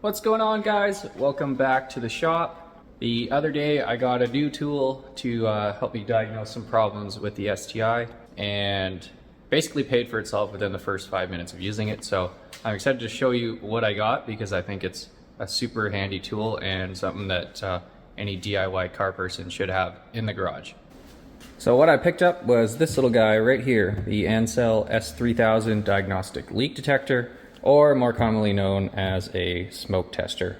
What's going on, guys? Welcome back to the shop. The other day I got a new tool to help me diagnose some problems with the STI, and basically paid for itself within the first 5 minutes of using it. So I'm excited to show you what I got because I think it's a super handy tool and something that any DIY car person should have in the garage. So what I picked up was this little guy right here, the Ancel S3000 diagnostic leak detector, or more commonly known as a smoke tester.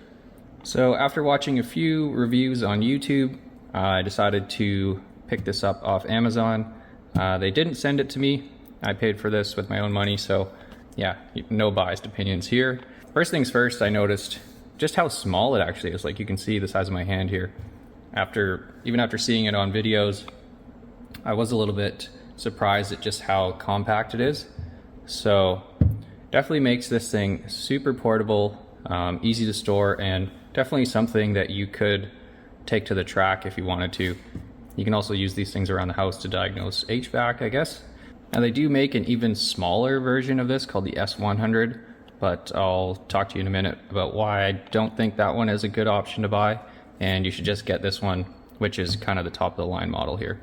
So after watching a few reviews on YouTube, I decided to pick this up off Amazon. They didn't send it to me. I paid for this with my own money, so yeah, no biased opinions here. First things first, I noticed just how small it actually is. Like, you can see the size of my hand here. Even after seeing it on videos, I was a little bit surprised at just how compact it is. So definitely makes this thing super portable, easy to store, and definitely something that you could take to the track if you wanted to. You can also use these things around the house to diagnose HVAC, I guess. Now they do make an even smaller version of this called the S100, but I'll talk to you in a minute about why I don't think that one is a good option to buy, and you should just get this one, which is kind of the top of the line model here.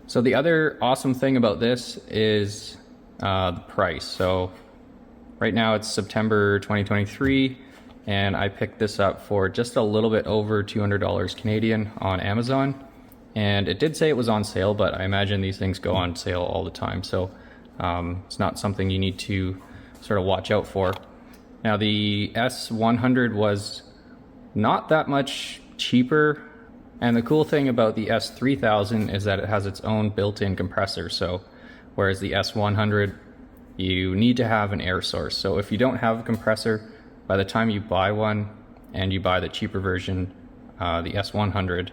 So the other awesome thing about this is the price. So right now it's September 2023, and I picked this up for just a little bit over $200 Canadian on Amazon. And it did say it was on sale, but I imagine these things go on sale all the time. So it's not something you need to sort of watch out for. Now the S100 was not that much cheaper. And the cool thing about the S3000 is that it has its own built-in compressor. So whereas the S100, you need to have an air source. So if you don't have a compressor, by the time you buy one and you buy the cheaper version, the S100,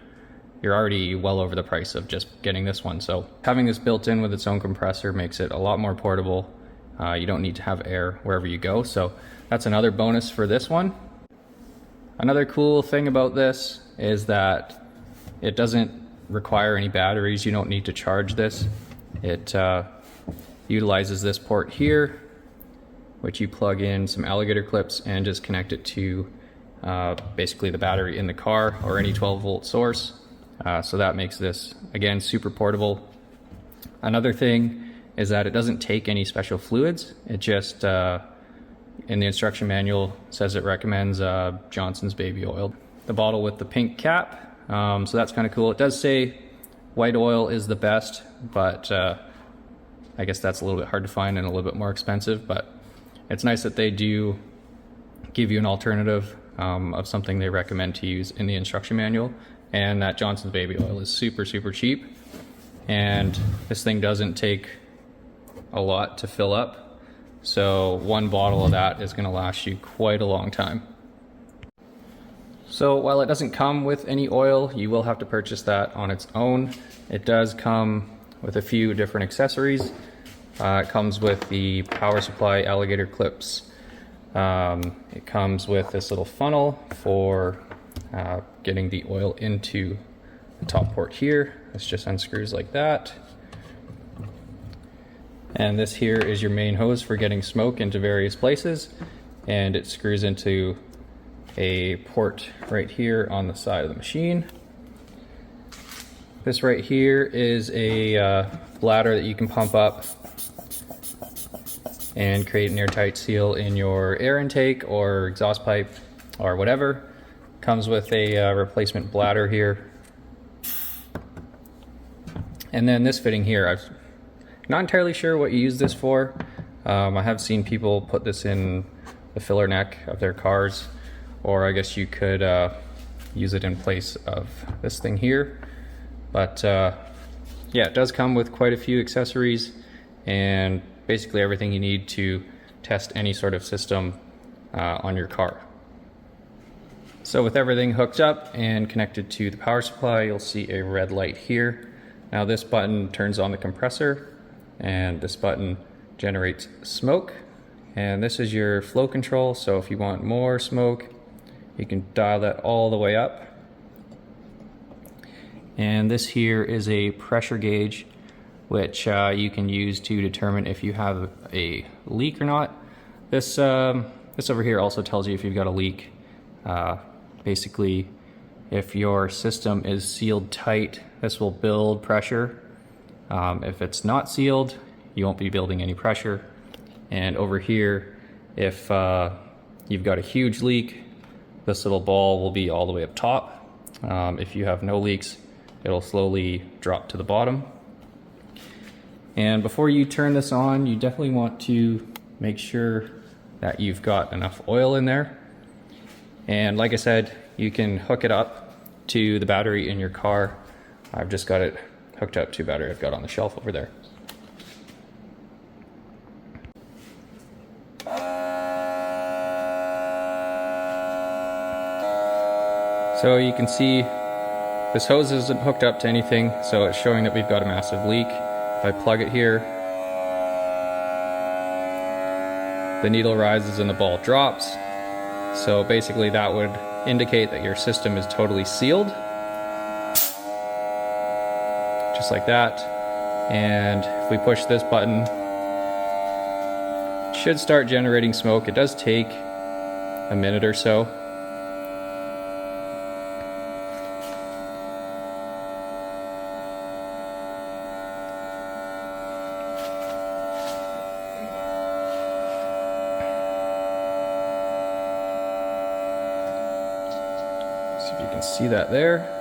you're already well over the price of just getting this one. So having this built in with its own compressor makes it a lot more portable. You don't need to have air wherever you go. So that's another bonus for this one. Another cool thing about this is that it doesn't require any batteries. You don't need to charge this. It utilizes this port here, which you plug in some alligator clips and just connect it to basically the battery in the car or any 12-volt source. So that makes this, again, super portable. Another thing is that it doesn't take any special fluids. It just, in the instruction manual, says it recommends Johnson's baby oil. The bottle with the pink cap, so that's kind of cool. It does say white oil is the best, but I guess that's a little bit hard to find and a little bit more expensive, but it's nice that they do give you an alternative of something they recommend to use in the instruction manual. And that Johnson's baby oil is super, super cheap. And this thing doesn't take a lot to fill up. So one bottle of that is gonna last you quite a long time. So while it doesn't come with any oil, you will have to purchase that on its own. It does come with a few different accessories. It comes with the power supply alligator clips. It comes with this little funnel for getting the oil into the top port here. This just unscrews like that. And this here is your main hose for getting smoke into various places. And it screws into a port right here on the side of the machine. This right here is a bladder that you can pump up and create an airtight seal in your air intake or exhaust pipe or whatever. Comes with a replacement bladder here. And then this fitting here, I'm not entirely sure what you use this for. I have seen people put this in the filler neck of their cars, or I guess you could use it in place of this thing here. But yeah, it does come with quite a few accessories and basically everything you need to test any sort of system on your car. So with everything hooked up and connected to the power supply, you'll see a red light here. Now this button turns on the compressor, and this button generates smoke. And this is your flow control, so if you want more smoke, you can dial that all the way up. And this here is a pressure gauge, which you can use to determine if you have a leak or not. This this over here also tells you if you've got a leak. Basically, if your system is sealed tight, this will build pressure. If it's not sealed, you won't be building any pressure. And over here, if you've got a huge leak, this little ball will be all the way up top. If you have no leaks, it'll slowly drop to the bottom. And before you turn this on, you definitely want to make sure that you've got enough oil in there. And like I said, you can hook it up to the battery in your car. I've just got it hooked up to a battery I've got on the shelf over there. So you can see this hose isn't hooked up to anything, so it's showing that we've got a massive leak. If I plug it here, the needle rises and the ball drops. So basically that would indicate that your system is totally sealed. Just like that. And if we push this button, it should start generating smoke. It does take a minute or so. See if you can see that there.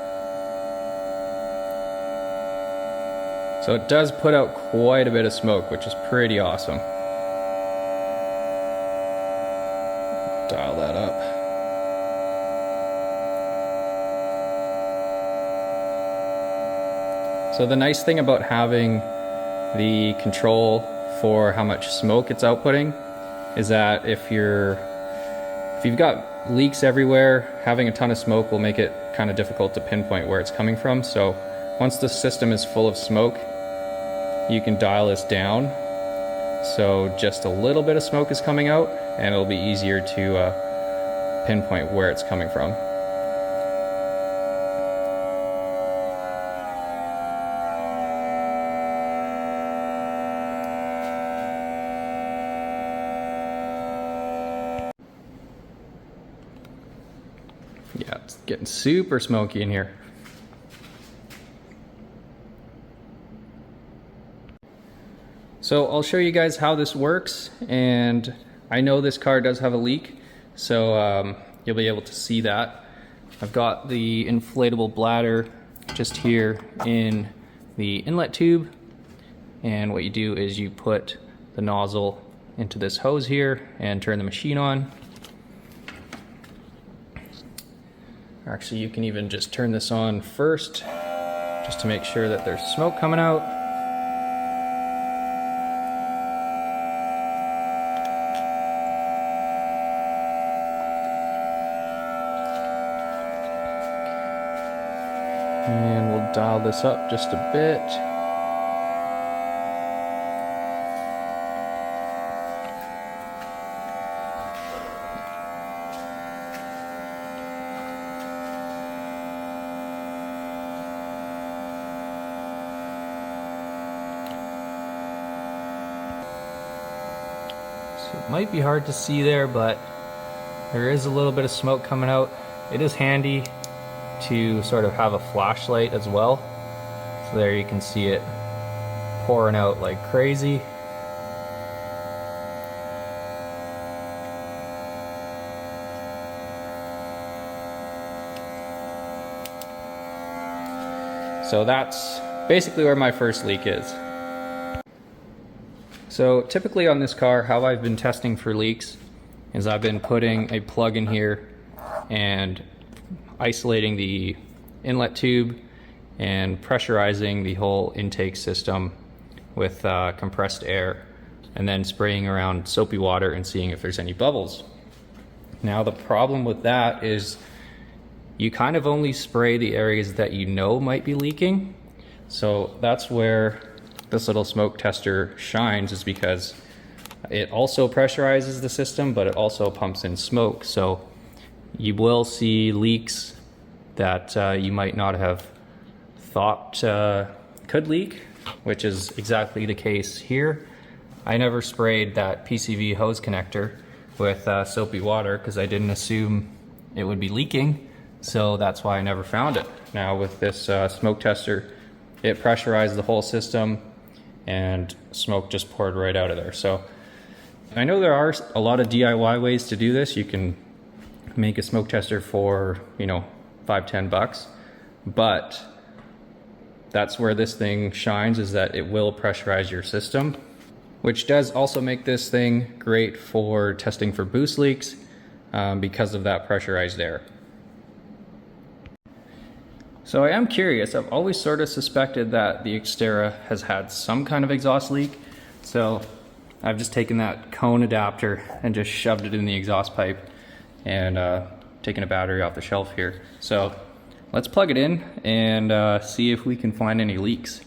So it does put out quite a bit of smoke, which is pretty awesome. Dial that up. So the nice thing about having the control for how much smoke it's outputting is that if you've got leaks everywhere, having a ton of smoke will make it kind of difficult to pinpoint where it's coming from. So once the system is full of smoke, you can dial this down. So just a little bit of smoke is coming out, and it'll be easier to pinpoint where it's coming from. Yeah, it's getting super smoky in here. So I'll show you guys how this works, and I know this car does have a leak, so you'll be able to see that. I've got the inflatable bladder just here in the inlet tube, and what you do is you put the nozzle into this hose here and turn the machine on. Actually, you can even just turn this on first, just to make sure that there's smoke coming out. And we'll dial this up just a bit. So it might be hard to see there, but there is a little bit of smoke coming out. It is handy to sort of have a flashlight as well. So there you can see it pouring out like crazy. So that's basically where my first leak is. So typically on this car, how I've been testing for leaks is I've been putting a plug in here and isolating the inlet tube and pressurizing the whole intake system with compressed air, and then spraying around soapy water and seeing if there's any bubbles. Now the problem with that is you kind of only spray the areas that you know might be leaking. So that's where this little smoke tester shines, is because it also pressurizes the system, but it also pumps in smoke. So you will see leaks that you might not have thought could leak, which is exactly the case here. I never sprayed that PCV hose connector, with soapy water because I didn't assume it would be leaking, so that's why I never found it. Now with this smoke tester, it pressurized the whole system and smoke just poured right out of there. So I know there are a lot of DIY ways to do this. You can make a smoke tester for, you know, $5–10, but that's where this thing shines, is that it will pressurize your system, which does also make this thing great for testing for boost leaks because of that pressurized air. So I am curious, I've always sort of suspected that the Xterra has had some kind of exhaust leak. So I've just taken that cone adapter and just shoved it in the exhaust pipe and taken a battery off the shelf here. So let's plug it in and see if we can find any leaks.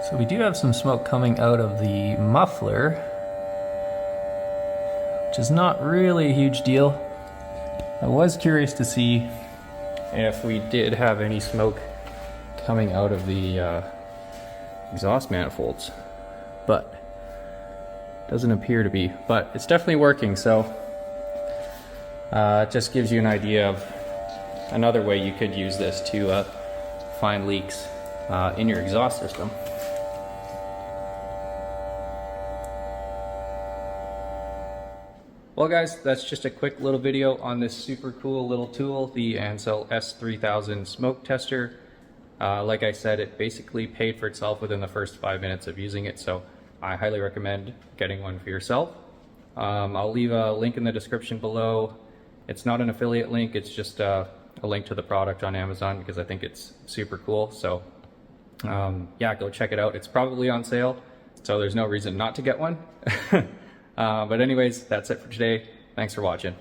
So we do have some smoke coming out of the muffler, which is not really a huge deal. I was curious to see if we did have any smoke coming out of the exhaust manifolds, but doesn't appear to be. But it's definitely working, so it just gives you an idea of another way you could use this to find leaks in your exhaust system. Well guys, that's just a quick little video on this super cool little tool, the Ancel S3000 smoke tester. Like I said, it basically paid for itself within the first 5 minutes of using it, so I highly recommend getting one for yourself. I'll leave a link in the description below. It's not an affiliate link, it's just a link to the product on Amazon because I think it's super cool. So yeah, go check it out. It's probably on sale, so there's no reason not to get one. But anyways, that's it for today. Thanks for watching.